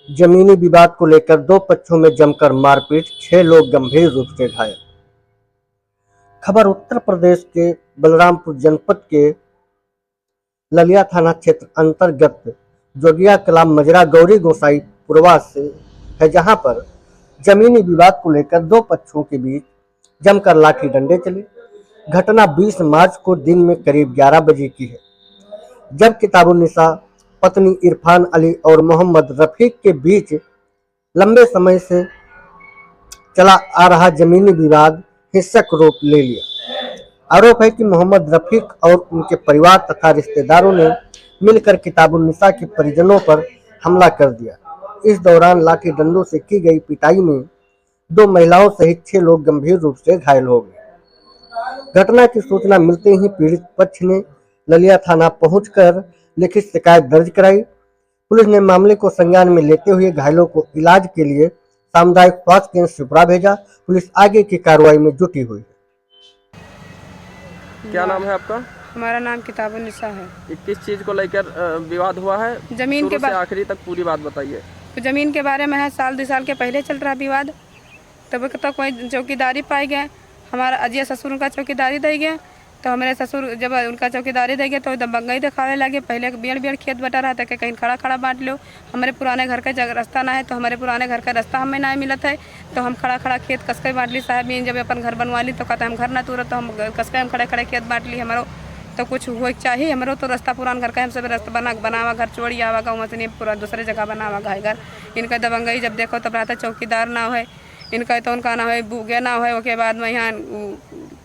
जमीनी विवाद को लेकर दो पक्षों में जमकर मारपीट, 6 लोग गंभीर रूप से घायल। खबर उत्तर प्रदेश के बलरामपुर जनपद के ललिया थाना क्षेत्र अंतर्गत जोगिया कला मजरा गौरी गोसाई पूर्वास से है, जहां पर जमीनी विवाद को लेकर दो पक्षों के बीच जमकर लाठी डंडे चले। घटना 20 मार्च को दिन में करीब 11 बजे की है, जब किताबुन्निसा पत्नी इरफान अली और मोहम्मद रफीक के बीच लंबे समय से चला आ रहा जमीनी विवाद हिंसक रूप ले लिया। आरोप है कि मोहम्मद रफीक और उनके परिवार तथा रिश्तेदारों ने मिलकर किताबुन्निसा के परिजनों पर हमला कर दिया। इस दौरान लाठी डंडों से की गई पिटाई में 2 महिलाओं सहित 6 लोग गंभीर रूप से घायल हो गए। घटना की सूचना मिलते ही पीड़ित पक्ष ने ललिया थाना पहुंचकर लिखित शिकायत दर्ज कराई। पुलिस ने मामले को संज्ञान में लेते हुए घायलों को इलाज के लिए सामुदायिक स्वास्थ्य केंद्र शिवपुरा भेजा। पुलिस आगे की कार्रवाई में जुटी हुई है। क्या नाम है आपका? हमारा नाम किताबुन्निसा है। किस चीज को लेकर विवाद हुआ है? जमीन के शुरू से आखिरी तक पूरी बात बताइए। जमीन के बारे में है। 1-2 साल के पहले चल रहा विवाद, तब तक कोई चौकीदारी पाए गए। हमारा अजय ससुर उनका चौकीदारी दे गए, तो हमारे ससुर जब उनका चौकीदारी दे गए तो दबंगई दिखावे लगे। पहले बेड़ खेत बटा रहा था कि कहीं खड़ा खड़ा बांट लो। हमारे पुराने घर का रास्ता ना है, तो हमारे पुराने घर का रास्ता हमें ना मिलत है, तो हम खड़ा खड़ा खेत कसके बांट ली। साहब जब अपन घर बनवा ली तो कहते हम घर ना तुरंत, तो हम कसके हम खड़े खड़े खेत बांट ली। हमारो तो कुछ हो चाहिए, हमारो तो रास्ता पुराना घर का हम सब रास्ता बनावा घर चोड़ी आवा गाँव से नहीं पूरा दूसरे जगह बनावा घर। इनका दबंगई जब देखो तब रहता चौकीदार ना हो, इनका तो उनका ना हो बूगे ना हो। उसके बाद में यहाँ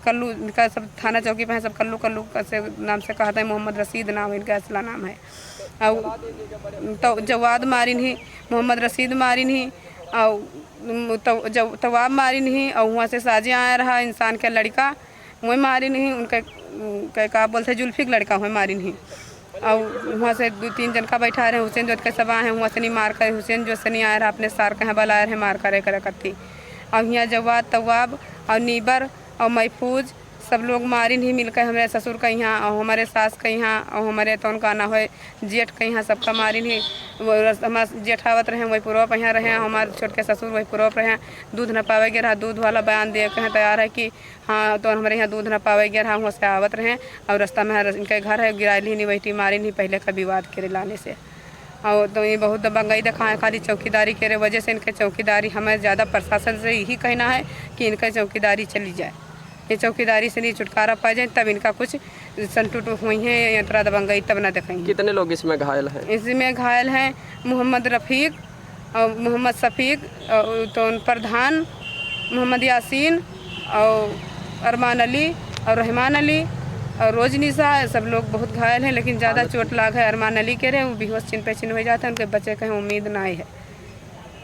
कल्लू, इनका सब थाना चौकी पे है, सब कल्लू कल्लू से नाम से कहते हैं। मोहम्मद रशीद नाम इनका असला नाम है। और तो जवाद मारिन ही, मोहम्मद रशीद मारिन ही, और तवाब मारिन ही, और वहाँ से साजे आया रहा इंसान के लड़का वही मारिन ही। उनका क्या बोलते जुल्फी का लड़का वही मारिन ही। और वहाँ से 2-3 जन का बैठा रहे। हुसैन जो के सब आए हैं, वहाँ से नहीं मार कर हुसैन जो से नहीं आया रहा, अपने सार कहाँ बल आए रहे मार करे करती। और यहाँ जवाद तवाब और नीबर और महफूज सब लोग मारिन ही मिलकर हमारे ससुर का यहाँ, और हमारे सास का यहाँ, और हमारे तो उनका ना हो जेठ का यहाँ सबका मारिन ही। वो हमारे जेठावत रहे वही पूर्व यहाँ रहे, हमारे छोट के ससुर वही पूर्व रहे। दूध न पावे रहा, दूध वाला बयान दे कहें तैयार है कि हाँ तो हमारे यहाँ दूध न पावे रहा, वहाँ से आवत रहे। और रास्ता में इनके घर है, गिराली नहीं बैठी मारिन ही पहले का विवाद के लाने से। और तो ये बहुत दबंगई दिखाएँ खाली चौकीदारी के वजह से। इनके चौकीदारी हमें ज़्यादा प्रशासन से यही कहना है कि इनका चौकीदारी चली जाए, ये चौकीदारी से नहीं छुटकारा पा जाए, तब इनका कुछ संटूट हुई है यंत्रा दबंगई तब ना दिखाएंगे। कितने लोग इसमें घायल हैं? इसमें घायल हैं मोहम्मद रफ़ीक और मोहम्मद शफीक, और तो प्रधान मोहम्मद यासीन और अरमान अली और रहमान अली और रोजनिसा, सब लोग बहुत घायल हैं। लेकिन ज़्यादा चोट लाग है अरमान अली के रहे, वो बेहोश चिन पे चिन हो जाते हैं, उनके बच्चे कहीं उम्मीद ना है।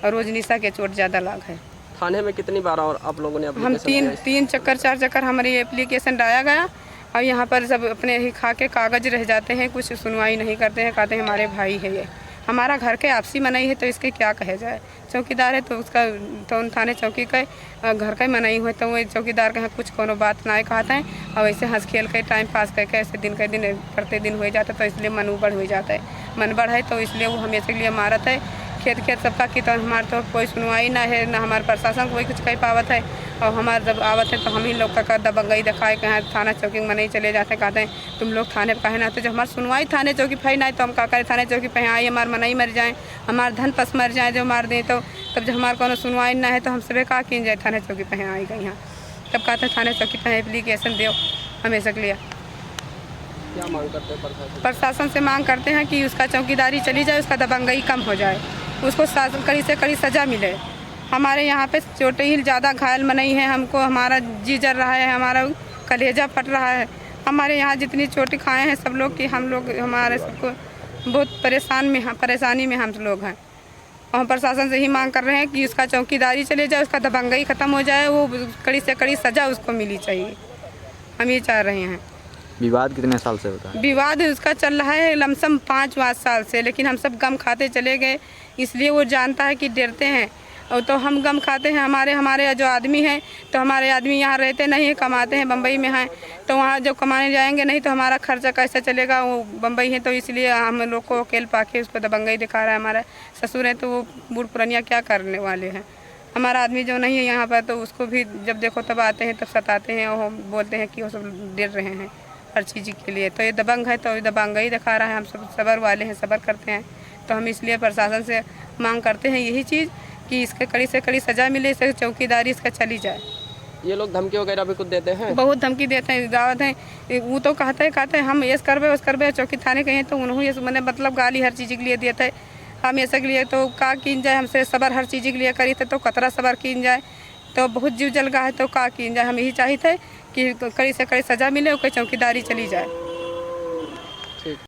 और रोजनिसा के चोट ज़्यादा लाग है। थाने में कितनी बार और आप लोगों ने हम 3 चक्कर 4 चक्कर हमारी एप्लीकेशन डाया गया, और यहाँ पर सब अपने ही खा के कागज रह जाते हैं, कुछ सुनवाई नहीं करते हैं। कहते हैं हमारे भाई है, ये हमारा घर के आपसी मनाई है, तो इसके क्या कहे जाए। चौकीदार है तो उसका तो थाने चौकी का घर का मनाई हुए, तो वो चौकीदार के कुछ कोनो बात ना कहते हैं। और ऐसे हंस खेल के टाइम पास करके ऐसे दिन के दिन करते दिन हो जाता है, तो इसलिए मन उबड़ हो जाता है। मन बढ़ है तो इसलिए वो हमेशा के लिए मारत है खेत खेत सबका की। तो हमारे तो कोई सुनवाई ना है, ना हमारे प्रशासन कोई कुछ कह पावत है। और हमारे जब आवत है तो हम ही लोग का दबंगई दिखाए कहाँ थाना चौकी में नहीं चले जाते, कहते हैं तुम लोग थाने पर कहे ना। तो जब हमारी सुनवाई थाने चौकी पर ना, तो हम क्या करें, थाने चौकी पर आए हमारे मनई मर जाए, हमारे धन पस मर जाए जो मार दें। तो तब जब हमारे को सुनवाई ना है तो हम सब का किन जाए थाने चौकी पर आई गई यहाँ। तब कहते हैं थाने चौकी पर एप्लीकेशन दो हमेशा के लिए। क्या मांग करते हैं प्रशासन से? मांग करते हैं कि उसका चौकीदारी चली जाए, उसका दबंगई कम हो जाए, उसको कड़ी से कड़ी सज़ा मिले। हमारे यहाँ पे चोटें ही ज़्यादा घायल मनई है, हमको हमारा जी जल रहा है, हमारा कलेजा फट रहा है। हमारे यहाँ जितनी चोटें खाए हैं सब लोग कि हम लोग हमारे सबको बहुत परेशानी में हम लोग हैं। और हम प्रशासन से ही मांग कर रहे हैं कि उसका चौकीदारी चले जाए, उसका दबंगई ख़त्म हो जाए, वो कड़ी से कड़ी सज़ा उसको मिली चाहिए, हम ये चाह रहे हैं। विवाद कितने साल से होता है? विवाद उसका चल रहा है लमसम 5 साल से, लेकिन हम सब गम खाते चले गए, इसलिए वो जानता है कि डरते हैं। और तो हम गम खाते हैं। हमारे जो आदमी हैं तो हमारे आदमी यहाँ रहते नहीं हैं, कमाते हैं, बम्बई में हैं, तो वहाँ जब कमाने जाएंगे नहीं तो हमारा खर्चा कैसे चलेगा। वो बम्बई है तो इसलिए हम लोग को अकेले पाके उसको दबंगई दिखा रहा है। हमारा ससुर है तो वो बूढ़ पुरानिया क्या करने वाले हैं। हमारा आदमी जो नहीं है यहाँ पर तो उसको भी जब देखो तब आते हैं, तब सताते हैं और बोलते हैं कि वो सब डर रहे हैं हर चीज़ के लिए। तो ये दबंग है तो ये दबंगई दिखा रहा है। हम सब सबर वाले हैं, सबर करते हैं। तो हम इसलिए प्रशासन से मांग करते हैं यही चीज़ कि इसके कड़ी से कड़ी सज़ा मिले, इससे चौकीदारी इसका चली जाए। ये लोग धमकी वगैरह भी कुछ देते हैं? बहुत धमकी देते हैं, दावत हैं। वो तो कहते हैं हम ये करबे उस करबे, चौकी थाने कहें तो उन्होंने मैंने मतलब गाली हर चीज़ के लिए देते हैं। हम ऐसे के लिए तो का कीन जाए, हमसे सबर हर चीज़ के लिए करी थे तो कतरा सबर कीन जाए। तो बहुत जीव जल गया है तो का कीन जाए। हम यही चाहते हैं कि कड़ी से कड़ी सज़ा मिले और कोई चौकीदारी चली जाए।